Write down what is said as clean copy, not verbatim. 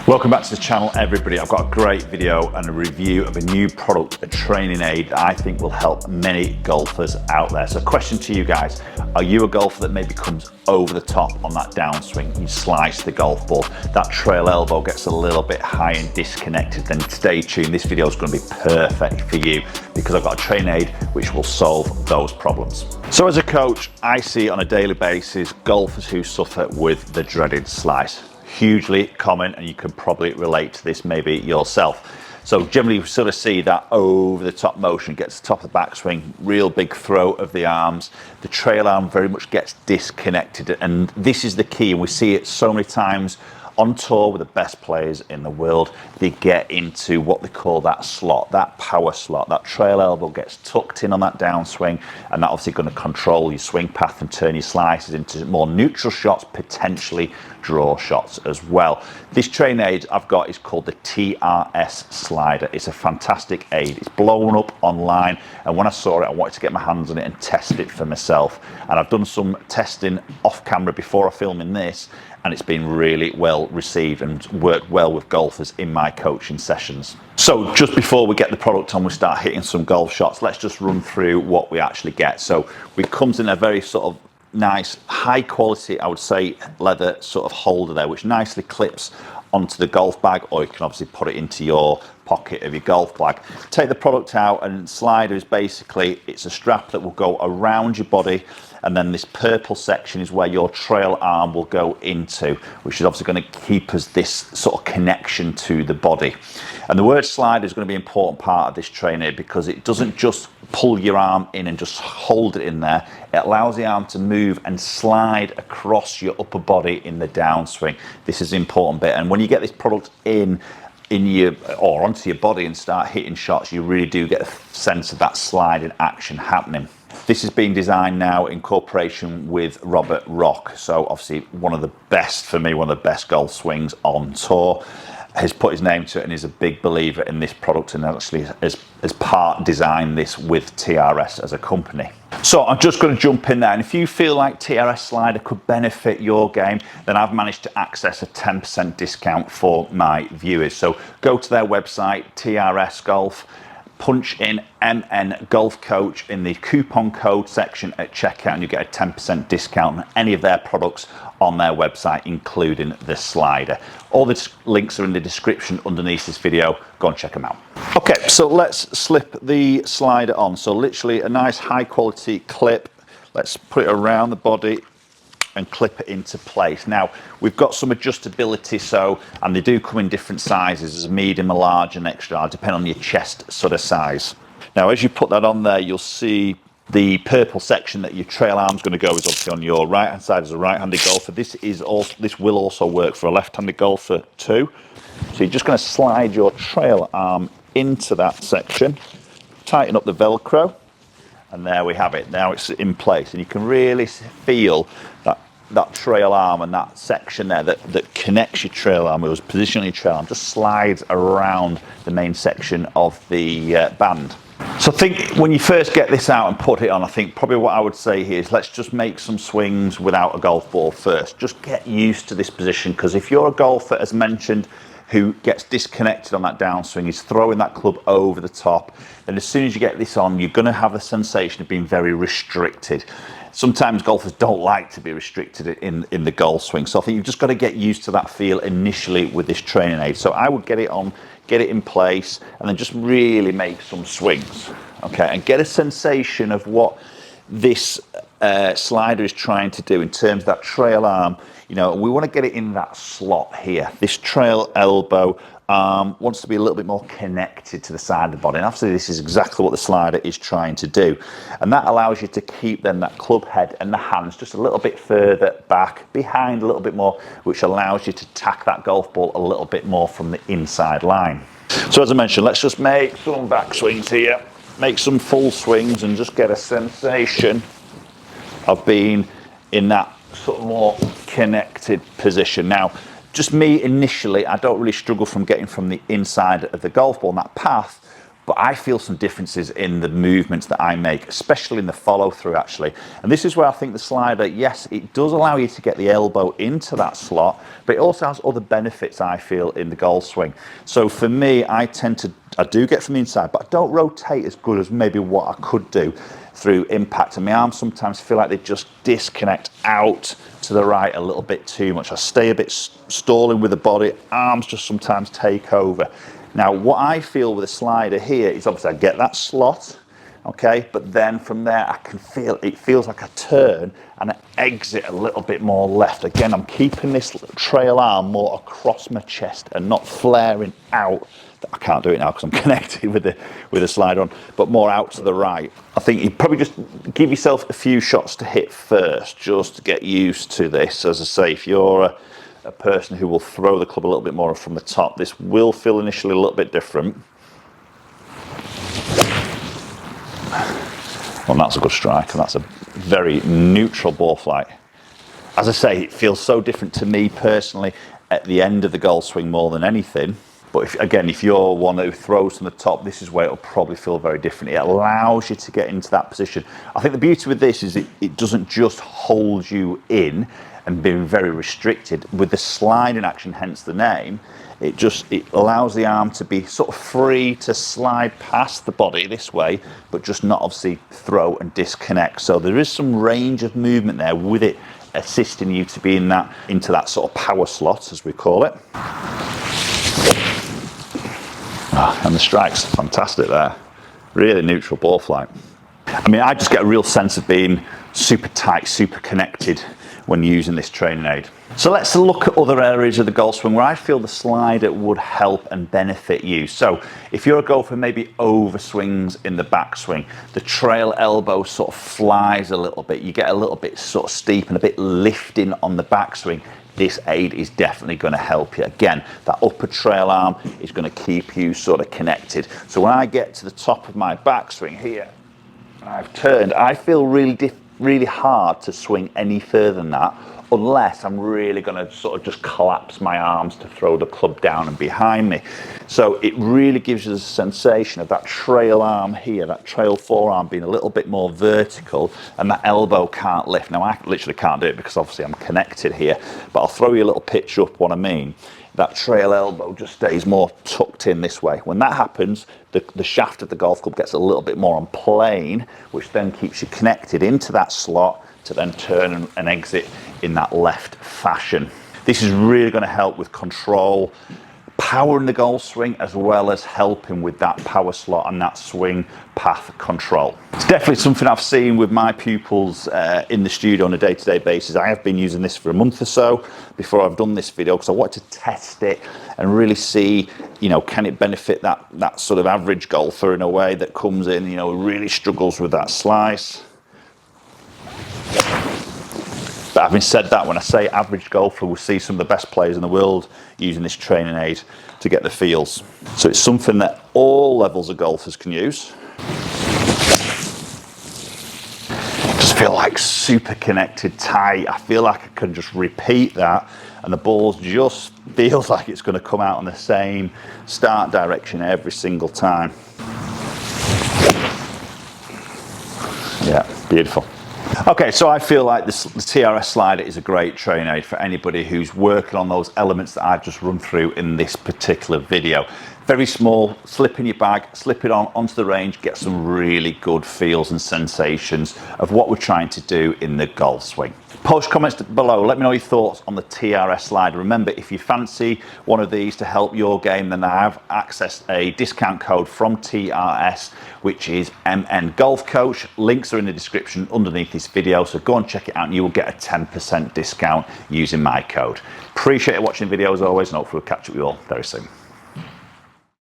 Welcome back to the channel, everybody. I've got a great video and a review of a new product, a training aid that I think will help many golfers out there. So question to you guys, are you a golfer that maybe comes over the top on that downswing? You slice the golf ball, that trail elbow gets a little bit high and disconnected, then stay tuned. This video is going to be perfect for you because I've got a training aid which will solve those problems. So as a coach, I see on a daily basis golfers who suffer with the dreaded slice. Hugely common, and you can probably relate to this maybe yourself. So generally we sort of see that over the top motion, gets the top of the backswing, real big throw of the arms, the trail arm very much gets disconnected, and this is the key, and we see it so many times on tour with the best players in the world. They get into what they call that slot, that power slot. That trail elbow gets tucked in on that downswing, and that obviously going to control your swing path and turn your slices into more neutral shots, potentially draw shots as well. This training aid I've got is called the TRS Slider. It's a fantastic aid. It's blown up online, and when I saw it I wanted to get my hands on it and test it for myself, and I've done some testing off camera before I filming this, and it's been really well received and worked well with golfers in my coaching sessions. So just before we get the product on, we start hitting some golf shots, let's just run through what we actually get. So it comes in a very sort of nice, high quality, I would say, leather sort of holder there, which nicely clips onto the golf bag, or you can obviously put it into your pocket of your golf bag. Take the product out, and slider is basically, it's a strap that will go around your body, and then this purple section is where your trail arm will go into, which is obviously going to keep us this sort of connection to the body. And the word slider is going to be an important part of this training, because it doesn't just pull your arm in and just hold it in there. It allows the arm to move and slide across your upper body in the downswing. This is the important bit, and when you get this product in your or onto your body and start hitting shots, you really do get a sense of that sliding action happening. This has been designed now in cooperation with Robert Rock, so obviously one of the best, for me, one of the best golf swings on tour. Has put his name to it and is a big believer in this product, and actually has part designed this with TRS as a company. So I'm just going to jump in there, and if you feel like TRS Slider could benefit your game, then I've managed to access a 10% discount for my viewers. So go to their website, TRS Golf, punch in MN Golf Coach in the coupon code section at checkout, and you get a 10% discount on any of their products on their website, including the slider. All the links are in the description underneath this video. Go and check them out. Okay, so let's slip the slider on. So literally a nice high quality clip. Let's put it around the body and clip it into place. Now we've got some adjustability, so, and they do come in different sizes, as a medium, a large and extra large, depending on your chest sort of size. Now as you put that on there, you'll see the purple section that your trail arm's going to go is obviously on your right hand side as a right-handed golfer. This will also work for a left-handed golfer too. So you're just going to slide your trail arm into that section, tighten up the Velcro, and there we have it. Now it's in place, and you can really feel that trail arm and that section there that connects your trail arm, it was positioning your trail arm, just slides around the main section of the band. So I think when you first get this out and put it on, I think probably what I would say here is let's just make some swings without a golf ball first. Just get used to this position, because if you're a golfer, as mentioned, who gets disconnected on that downswing, is throwing that club over the top, then as soon as you get this on, you're going to have a sensation of being very restricted. Sometimes golfers don't like to be restricted in the golf swing, so I think you've just got to get used to that feel initially with this training aid. So I would get it on, get it in place, and then just really make some swings, okay, and get a sensation of what this slider is trying to do in terms of that trail arm. You know, we want to get it in that slot here. This trail elbow wants to be a little bit more connected to the side of the body, and obviously this is exactly what the slider is trying to do, and that allows you to keep then that club head and the hands just a little bit further back behind a little bit more, which allows you to tack that golf ball a little bit more from the inside line. So as I mentioned, let's just make some back swings here, make some full swings, and just get a sensation of being in that sort of more connected position. Now just me initially, I don't really struggle from getting from the inside of the golf ball on that path, but I feel some differences in the movements that I make, especially in the follow through actually. And this is where I think the slider, yes, it does allow you to get the elbow into that slot, but it also has other benefits I feel in the golf swing. So for me, I do get from the inside, but I don't rotate as good as maybe what I could do through impact. And my arms sometimes feel like they just disconnect out to the right a little bit too much. I stay a bit stalling with the body, arms just sometimes take over. Now, what I feel with a slider here is obviously I get that slot, okay, but then from there I can feel, it feels like a turn and I exit a little bit more left. Again, I'm keeping this trail arm more across my chest and not flaring out. I can't do it now because I'm connected with the slider on, but more out to the right. I think you probably just give yourself a few shots to hit first, just to get used to this. As I say, if you're a person who will throw the club a little bit more from the top, this will feel initially a little bit different. Well, that's a good strike, and that's a very neutral ball flight. As I say, it feels so different to me personally at the end of the golf swing more than anything. But if you're one who throws from the top, this is where it'll probably feel very different. It allows you to get into that position. I think the beauty with this is it doesn't just hold you in and being very restricted. With the sliding action, hence the name, it allows the arm to be sort of free to slide past the body this way, but just not obviously throw and disconnect. So there is some range of movement there with it assisting you to be into that sort of power slot, as we call it. And the strike's fantastic there. Really neutral ball flight. I mean, I just get a real sense of being super tight, super connected when using this training aid. So let's look at other areas of the golf swing where I feel the slider would help and benefit you. So if you're a golfer maybe overswings in the backswing, the trail elbow sort of flies a little bit, you get a little bit sort of steep and a bit lifting on the backswing, this aid is definitely going to help you. Again, that upper trail arm is going to keep you sort of connected. So when I get to the top of my backswing here, and I've turned, I feel really hard to swing any further than that, unless I'm really going to sort of just collapse my arms to throw the club down and behind me. So it really gives you the sensation of that trail arm here, that trail forearm being a little bit more vertical, and that elbow can't lift. Now I literally can't do it because obviously I'm connected here, but I'll throw you a little pitch up what I mean. That trail elbow just stays more tucked in this way. When that happens, the shaft of the golf club gets a little bit more on plane, which then keeps you connected into that slot to then turn and exit in that left fashion. This is really going to help with control, power in the golf swing, as well as helping with that power slot and that swing path control. It's definitely something I've seen with my pupils in the studio on a day-to-day basis. I have been using this for a month or so before I've done this video because I wanted to test it and really see, you know, can it benefit that sort of average golfer in a way that comes in, you know, really struggles with that slice. But having said that, when I say average golfer, we'll see some of the best players in the world using this training aid to get the feels. So it's something that all levels of golfers can use. Just feel like super connected, tight. I feel like I can just repeat that and the ball just feels like it's going to come out on the same start direction every single time. Yeah, beautiful. Okay, so I feel like the TRS Slider is a great training aid for anybody who's working on those elements that I've just run through in this particular video. Very small, slip in your bag, slip it onto the range, get some really good feels and sensations of what we're trying to do in the golf swing. Post comments below, let me know your thoughts on the TRS Slider. Remember, if you fancy one of these to help your game, then I have accessed a discount code from TRS, which is MN Golf Coach. Links are in the description underneath this video, so go and check it out and you will get a 10% discount using my code. Appreciate watching the video as always, and hopefully we'll catch up with you all very soon.